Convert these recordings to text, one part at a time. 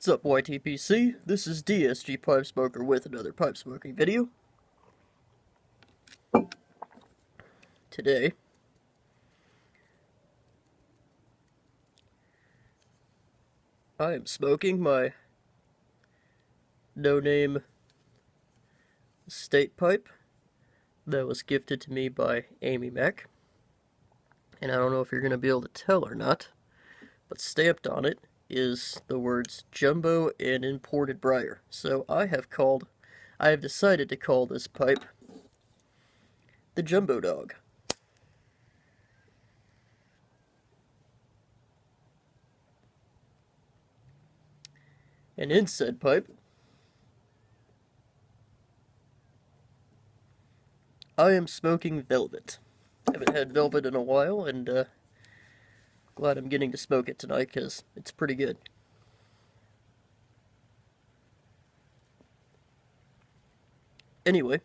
What's up, YTPC? This is DSG Pipe Smoker with another pipe smoking video. Today, I am smoking my no-name state pipe that was gifted to me by Amy Mac. And I don't know if you're going to be able to tell or not, but stamped on it is the words Jumbo and Imported Briar. So I have decided to call this pipe the Jumbo Dog. And in said pipe, I am smoking Velvet. I haven't had Velvet in a while, and glad I'm getting to smoke it tonight because it's pretty good. Anyway,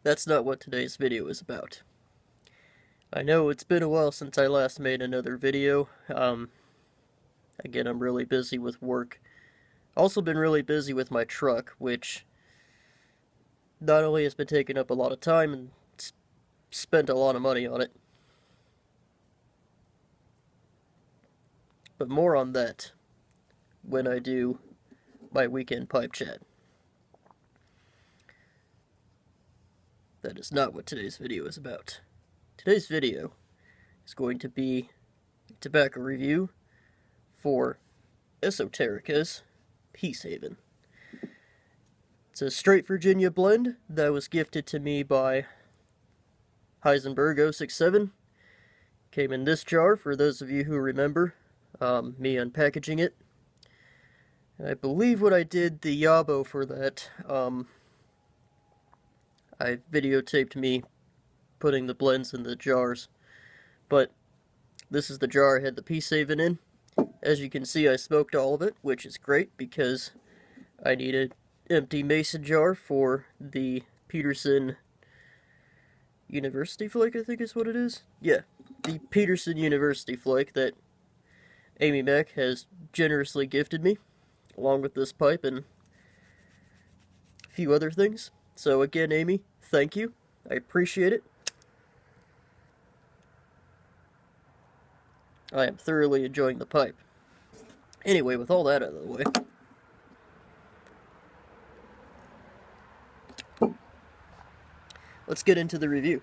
that's not what today's video is about. I know it's been a while since I last made another video. Again, I'm really busy with work. Also been really busy with my truck, which not only has been taking up a lot of time and spent a lot of money on it, but more on that when I do my weekend pipe chat. That is not what today's video is about. Today's video is going to be a tobacco review for Esotericas Peace Haven. It's a straight Virginia blend that was gifted to me by Heisenberg 067. Came in this jar, for those of you who remember me unpackaging it. And I believe when I did the Yabo for that, I videotaped me putting the blends in the jars. But this is the jar I had the Peace Haven in. As you can see, I smoked all of it, which is great because I need an empty mason jar for the Peterson University flake, I think is what it is. Yeah, the Peterson University flake that Amy Mac has generously gifted me, along with this pipe and a few other things. So again, Amy, thank you. I appreciate it. I am thoroughly enjoying the pipe. Anyway, with all that out of the way, let's get into the review.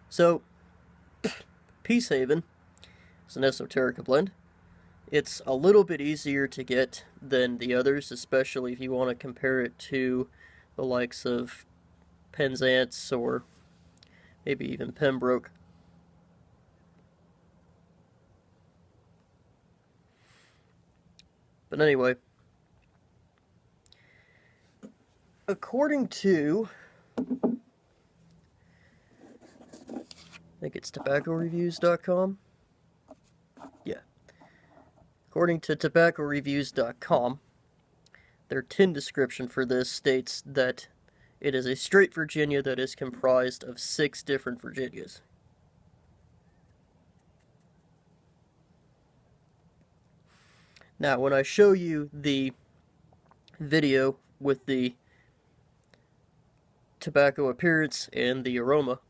So, Peace Haven is an Esoterica blend. It's a little bit easier to get than the others, especially if you want to compare it to the likes of Penzance or maybe even Pembroke. But anyway, according to, I think it's tobaccoreviews.com. Yeah. According to tobaccoreviews.com, their tin description for this states that it is a straight Virginia that is comprised of 6 different Virginias. Now, when I show you the video with the tobacco appearance and the aroma,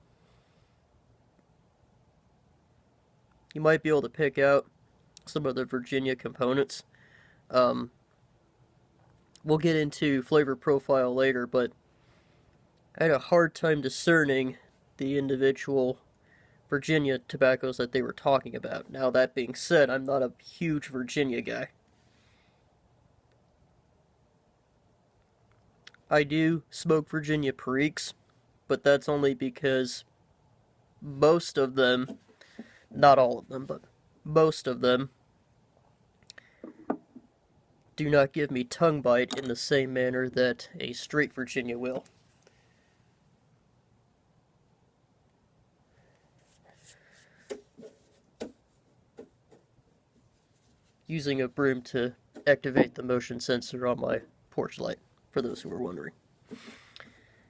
you might be able to pick out some of the Virginia components. We'll get into flavor profile later, but I had a hard time discerning the individual Virginia tobaccos that they were talking about. Now, that being said, I'm not a huge Virginia guy. I do smoke Virginia Periques, but that's only because most of them, not all of them, but most of them do not give me tongue bite in the same manner that a straight Virginia will. Using a broom to activate the motion sensor on my porch light, for those who are wondering.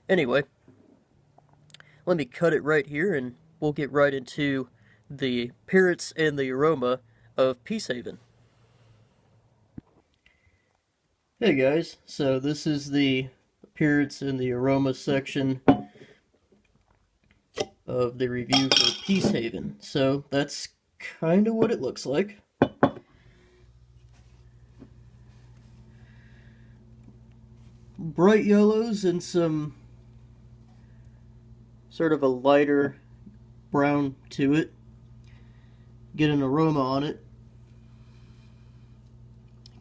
Anyway, let me cut it right here and we'll get right into the appearance and the aroma of Peacehaven. Hey guys, so this is the appearance and the aroma section of the review for Peacehaven. So that's kind of what it looks like. Bright yellows and some sort of a lighter brown to it. Get an aroma on it.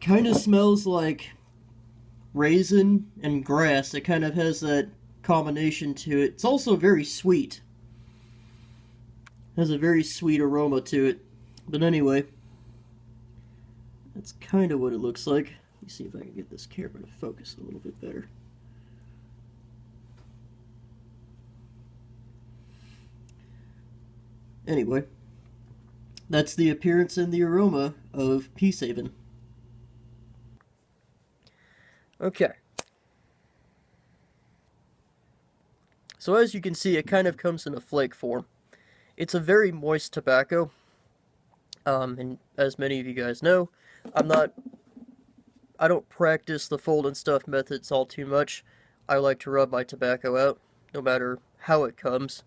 Kind of smells like raisin and grass. It kind of has that combination to it. It's also very sweet. Has a very sweet aroma to it. But anyway, that's kind of what it looks like. Let me see if I can get this camera to focus a little bit better. Anyway, that's the appearance and the aroma of Peacehaven. Okay. So as you can see, it kind of comes in a flake form. It's a very moist tobacco. And as many of you guys know, I don't practice the fold and stuff methods all too much. I like to rub my tobacco out, no matter how it comes.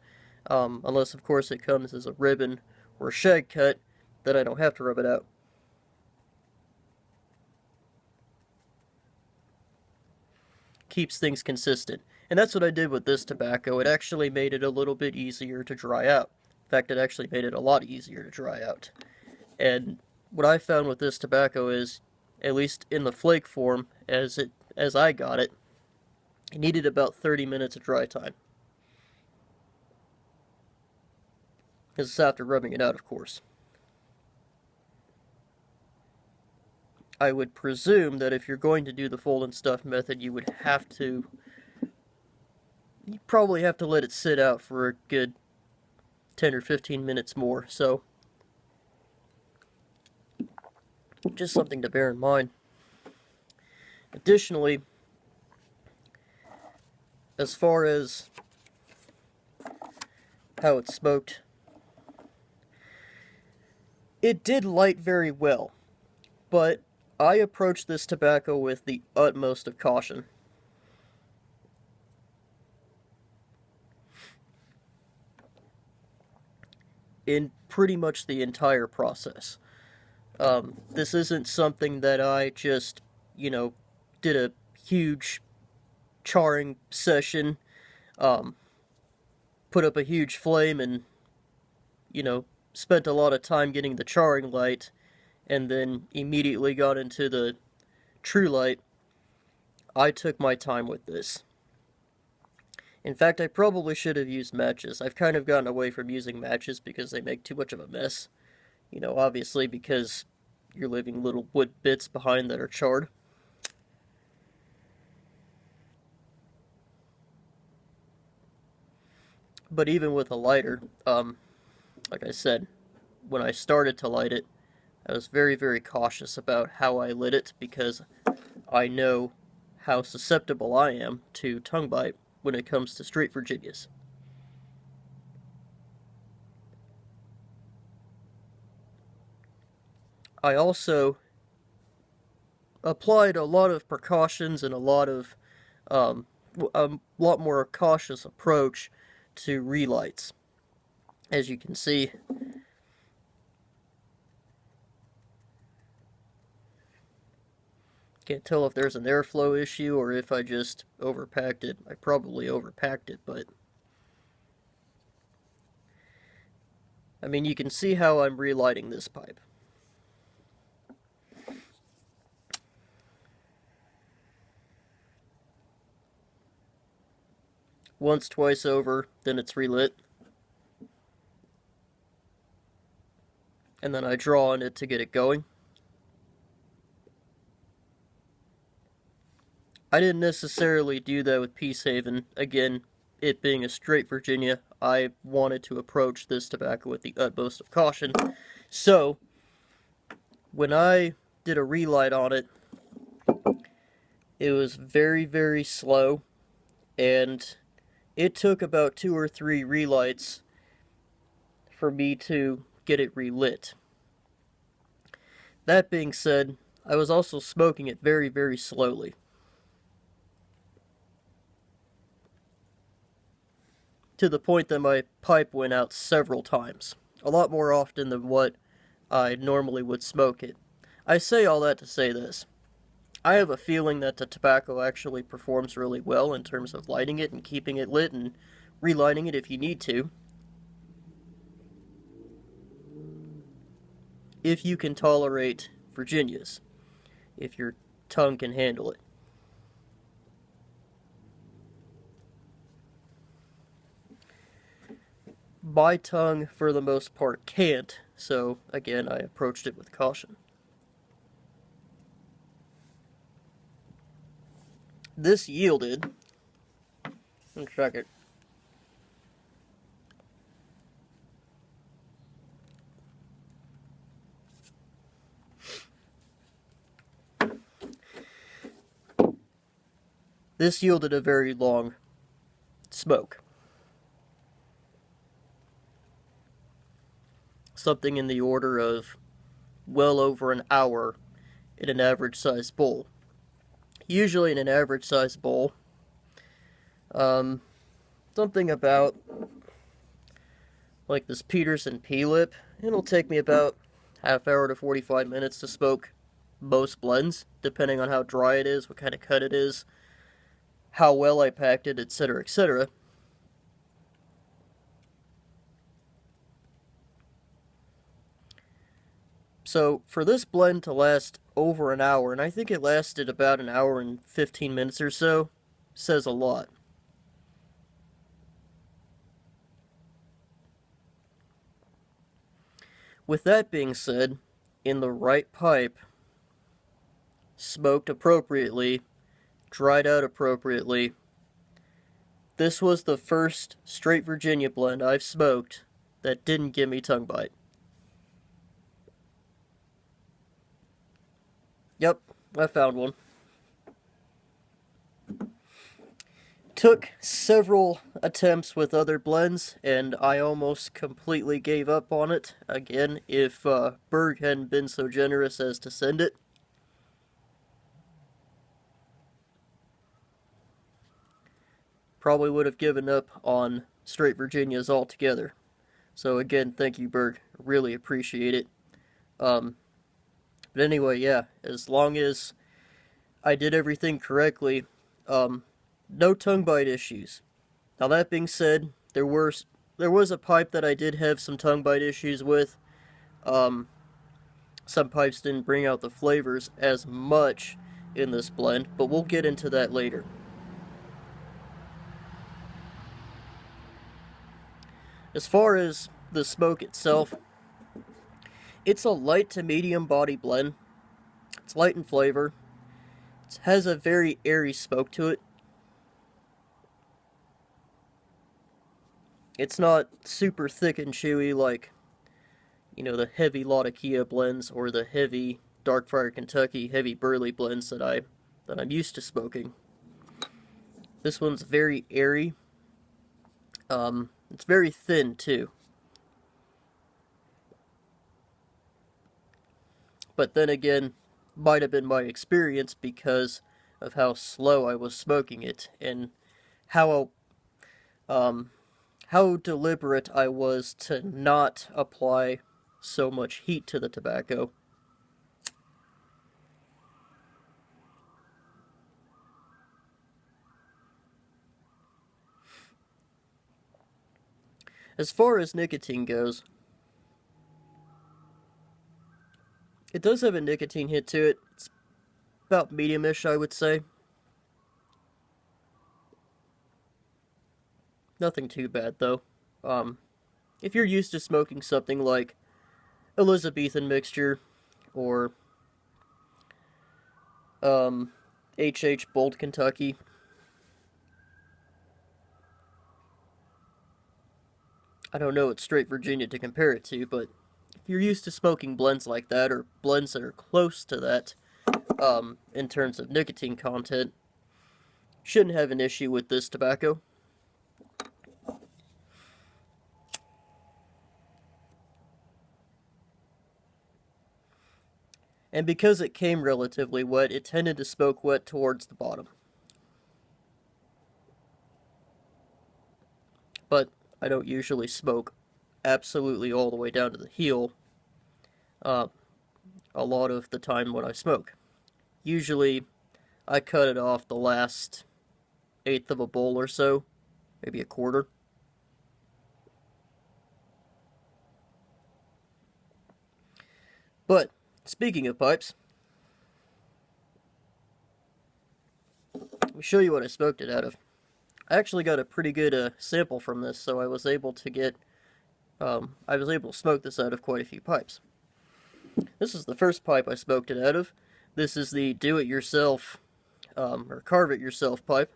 Unless, of course, it comes as a ribbon or a shag cut, then I don't have to rub it out. Keeps things consistent. And that's what I did with this tobacco. It actually made it a little bit easier to dry out. In fact, it actually made it a lot easier to dry out. And what I found with this tobacco is, at least in the flake form, as I got it, it needed about 30 minutes of dry time. This is after rubbing it out, of course. I would presume that if you're going to do the fold and stuff method, you probably have to let it sit out for a good 10 or 15 minutes more, so just something to bear in mind. Additionally, as far as how it smoked, it did light very well, but I approached this tobacco with the utmost of caution. In pretty much the entire process. This isn't something that I just, did a huge charring session, put up a huge flame and, spent a lot of time getting the charring light, and then immediately got into the true light. I took my time with this. In fact, I probably should have used matches. I've kind of gotten away from using matches because they make too much of a mess. Obviously because you're leaving little wood bits behind that are charred. But even with a lighter, like I said, when I started to light it, I was very, very cautious about how I lit it because I know how susceptible I am to tongue bite when it comes to straight Virginias. I also applied a lot of precautions and a lot more cautious approach to relights. As you can see, can't tell if there's an airflow issue or if I just overpacked it. I probably overpacked it, but I mean, you can see how I'm relighting this pipe. Once, twice over, then it's relit. And then I draw on it to get it going. I didn't necessarily do that with Peacehaven. Again, it being a straight Virginia, I wanted to approach this tobacco with the utmost of caution. So, when I did a relight on it, it was very, very slow, and it took about 2 or 3 relights for me to get it relit. That being said, I was also smoking it very, very slowly. To the point that my pipe went out several times. A lot more often than what I normally would smoke it. I say all that to say this. I have a feeling that the tobacco actually performs really well in terms of lighting it and keeping it lit and relighting it if you need to. If you can tolerate Virginias. If your tongue can handle it. My tongue, for the most part, can't, so again, I approached it with caution. This yielded... Let's check it. This yielded a very long smoke. Something in the order of well over an hour in an average-sized bowl. Usually in an average-sized bowl, something about like this Peterson P-Lip, it'll take me about half hour to 45 minutes to smoke most blends, depending on how dry it is, what kind of cut it is, how well I packed it, etc., etc. So, for this blend to last over an hour, and I think it lasted about an hour and 15 minutes or so, says a lot. With that being said, in the right pipe, smoked appropriately, dried out appropriately, this was the first straight Virginia blend I've smoked that didn't give me tongue bite. Yep, I found one. Took several attempts with other blends, and I almost completely gave up on it. Again, if Berg hadn't been so generous as to send it. Probably would have given up on straight Virginias altogether. So again, thank you, Berg. Really appreciate it. But anyway, yeah, as long as I did everything correctly, no tongue bite issues. Now that being said, there was a pipe that I did have some tongue bite issues with. Some pipes didn't bring out the flavors as much in this blend, but we'll get into that later. As far as the smoke itself, it's a light to medium body blend. It's light in flavor. It has a very airy smoke to it. It's not super thick and chewy like, you know, the heavy Latakia blends or the heavy Darkfire Kentucky heavy burley blends that I'm used to smoking. This one's very airy. It's very thin too. But then again, might have been my experience because of how slow I was smoking it and how deliberate I was to not apply so much heat to the tobacco. As far as nicotine goes, it does have a nicotine hit to it. It's about medium-ish, I would say. Nothing too bad, though. If you're used to smoking something like Elizabethan mixture, or H.H. Bold Kentucky, I don't know what straight Virginia to compare it to, but if you're used to smoking blends like that, or blends that are close to that, in terms of nicotine content, shouldn't have an issue with this tobacco. And because it came relatively wet, it tended to smoke wet towards the bottom. But I don't usually smoke absolutely all the way down to the heel a lot of the time when I smoke. Usually, I cut it off the last eighth of a bowl or so, maybe a quarter. But, speaking of pipes, let me show you what I smoked it out of. I actually got a pretty good sample from this, so I was able to smoke this out of quite a few pipes. This is the first pipe I smoked it out of. This is the do-it-yourself, or carve-it-yourself pipe.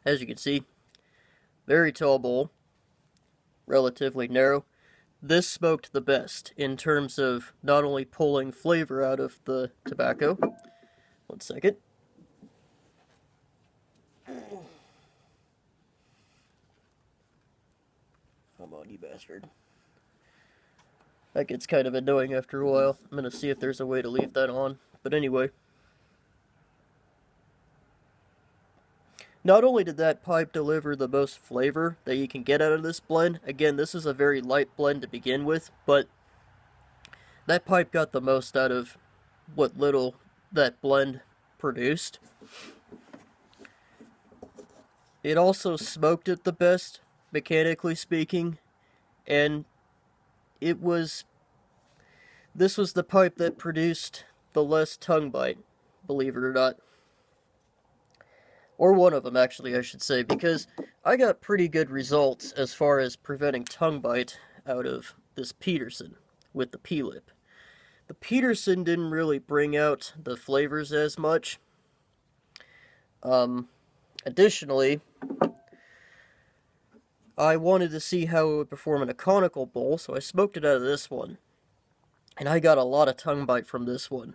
As you can see, very tall bowl, relatively narrow. This smoked the best in terms of not only pulling flavor out of the tobacco. One second. Come on, you bastard. That gets kind of annoying after a while. I'm going to see if there's a way to leave that on. But anyway. Not only did that pipe deliver the most flavor that you can get out of this blend, again, this is a very light blend to begin with, but that pipe got the most out of what little that blend produced. It also smoked it the best, mechanically speaking, and this was the pipe that produced the less tongue bite, believe it or not. Or one of them, actually, I should say, because I got pretty good results as far as preventing tongue bite out of this Peterson with the P-lip. The Peterson didn't really bring out the flavors as much. Additionally, I wanted to see how it would perform in a conical bowl, so I smoked it out of this one. And I got a lot of tongue bite from this one.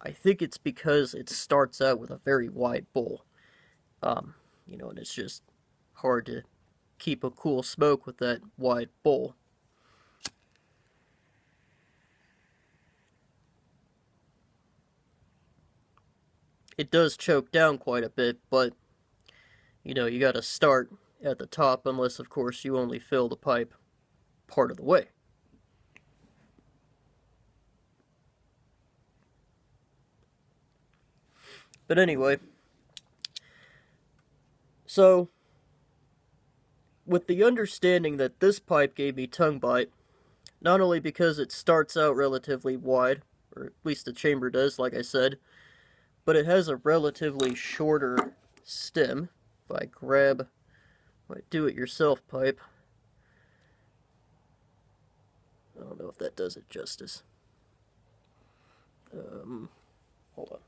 I think it's because it starts out with a very wide bowl. And it's just hard to keep a cool smoke with that wide bowl. It does choke down quite a bit, but, you gotta start at the top, unless, of course, you only fill the pipe part of the way. But anyway, so, with the understanding that this pipe gave me tongue bite, not only because it starts out relatively wide, or at least the chamber does, like I said, but it has a relatively shorter stem. If I grab my do-it-yourself pipe, I don't know if that does it justice. Hold on.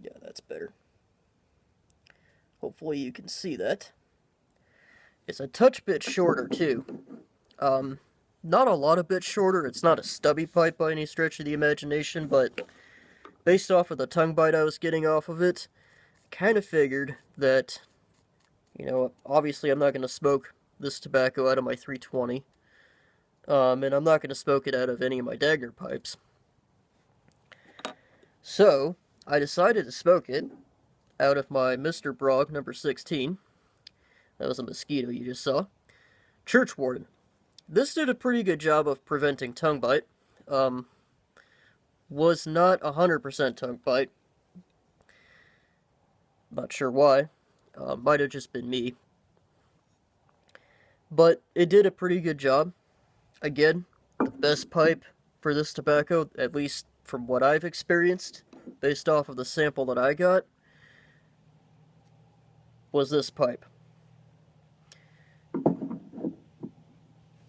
Yeah, that's better. Hopefully you can see that. It's a touch bit shorter, too. Not a lot of bit shorter. It's not a stubby pipe by any stretch of the imagination, but based off of the tongue bite I was getting off of it, I kind of figured that, obviously I'm not going to smoke this tobacco out of my 320, and I'm not going to smoke it out of any of my Dagger pipes. So, I decided to smoke it out of my Mr. Brog number 16. That was a mosquito you just saw. Church Warden. This did a pretty good job of preventing tongue bite. Was not 100% tongue bite. Not sure why. Might have just been me. But it did a pretty good job. Again, the best pipe for this tobacco, at least from what I've experienced, based off of the sample that I got, was this pipe.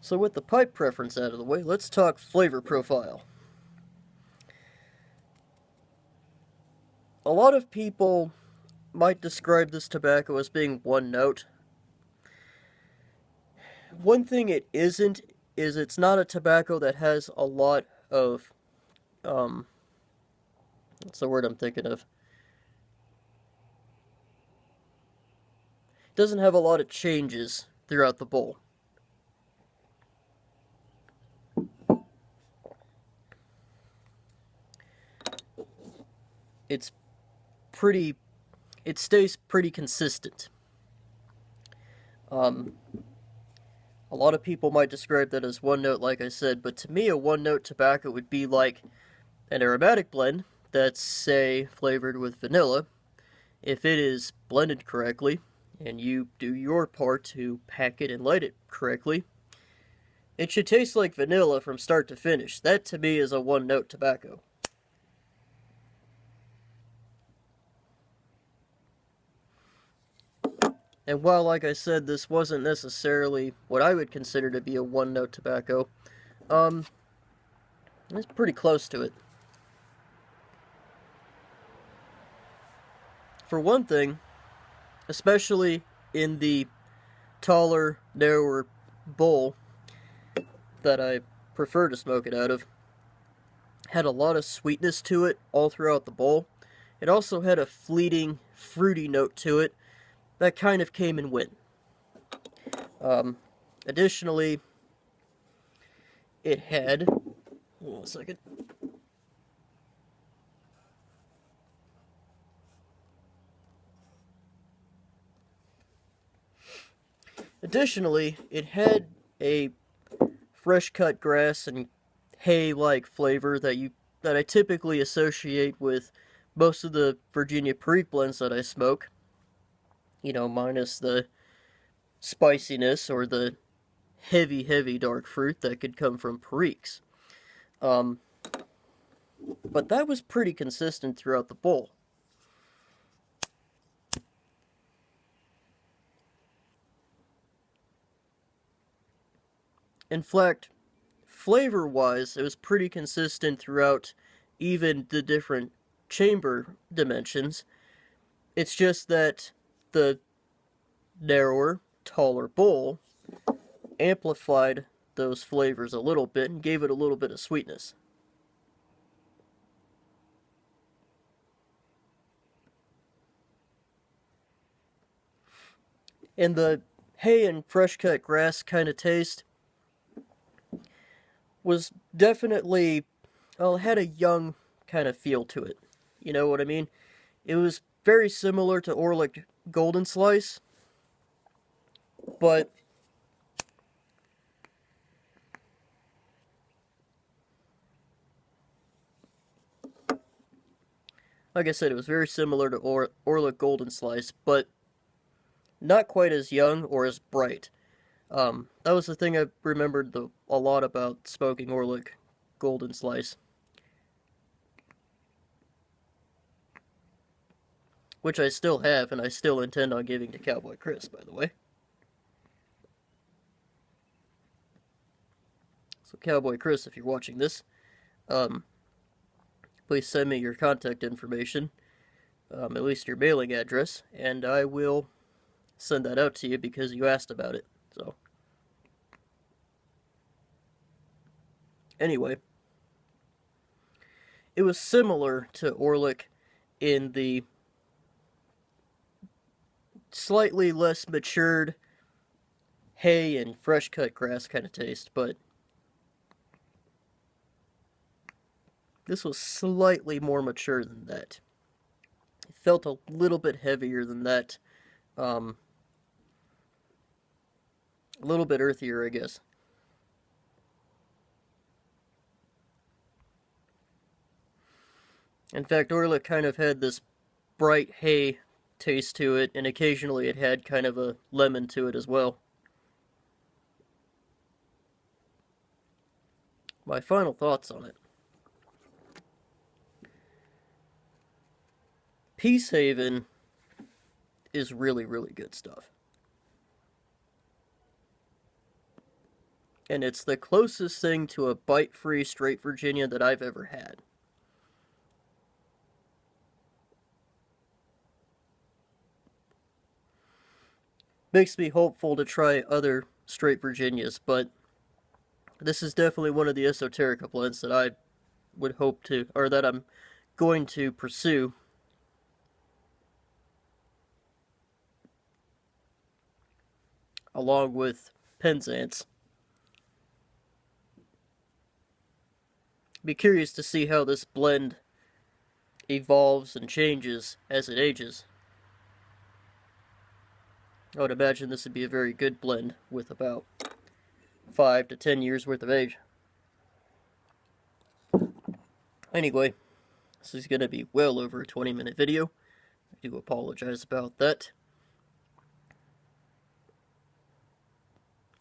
So with the pipe preference out of the way, let's talk flavor profile. A lot of people might describe this tobacco as being one note. One thing it isn't is it's not a tobacco that has a lot of, what's the word I'm thinking of? It doesn't have a lot of changes throughout the bowl. it's pretty, it stays pretty consistent. A lot of people might describe that as one note, like I said, but to me, a one note tobacco would be like an aromatic blend that's, say, flavored with vanilla. If it is blended correctly, and you do your part to pack it and light it correctly, it should taste like vanilla from start to finish. That, to me, is a one-note tobacco. And while, like I said, this wasn't necessarily what I would consider to be a one-note tobacco, it's pretty close to it. For one thing, especially in the taller, narrower bowl that I prefer to smoke it out of, had a lot of sweetness to it all throughout the bowl. It also had a fleeting, fruity note to it that kind of came and went. Additionally, it had... Hold on a second. Additionally, it had a fresh cut grass and hay-like flavor that I typically associate with most of the Virginia Perique blends that I smoke. You know, minus the spiciness or the heavy dark fruit that could come from Periques. But that was pretty consistent throughout the bowl. In fact, flavor-wise, it was pretty consistent throughout even the different chamber dimensions. It's just that the narrower, taller bowl amplified those flavors a little bit and gave it a little bit of sweetness. And the hay and fresh cut grass kind of taste was definitely, well, it had a young kind of feel to it. You know what I mean? It was very similar to Orlick Golden Slice, but like I said, it was very similar to Orlick Golden Slice, but not quite as young or as bright. That was the thing I remembered a lot about smoking Orlick Golden Slice. Which I still have, and I still intend on giving to Cowboy Chris, by the way. So Cowboy Chris, if you're watching this, please send me your contact information, at least your mailing address, and I will send that out to you because you asked about it. So, anyway, it was similar to Orlick in the slightly less matured hay and fresh cut grass kind of taste, but this was slightly more mature than that. It felt a little bit heavier than that. A little bit earthier, I guess. In fact, Orlick kind of had this bright hay taste to it, and occasionally it had kind of a lemon to it as well. My final thoughts on it. Peacehaven is really good stuff. And it's the closest thing to a bite-free straight Virginia that I've ever had. Makes me hopeful to try other straight Virginias, but this is definitely one of the Esoterica blends that I would hope to, or that I'm going to pursue. Along with Penzance. Be curious to see how this blend evolves and changes as it ages. I would imagine this would be a very good blend with about 5 to 10 years worth of age. Anyway, this is going to be well over a 20-minute video. I do apologize about that.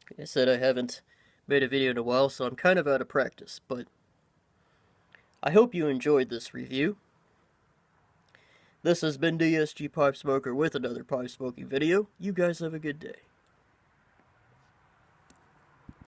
Like I said, I haven't made a video in a while, so I'm kind of out of practice, but I hope you enjoyed this review. This has been DSG Pipe Smoker with another pipe smoking video. You guys have a good day.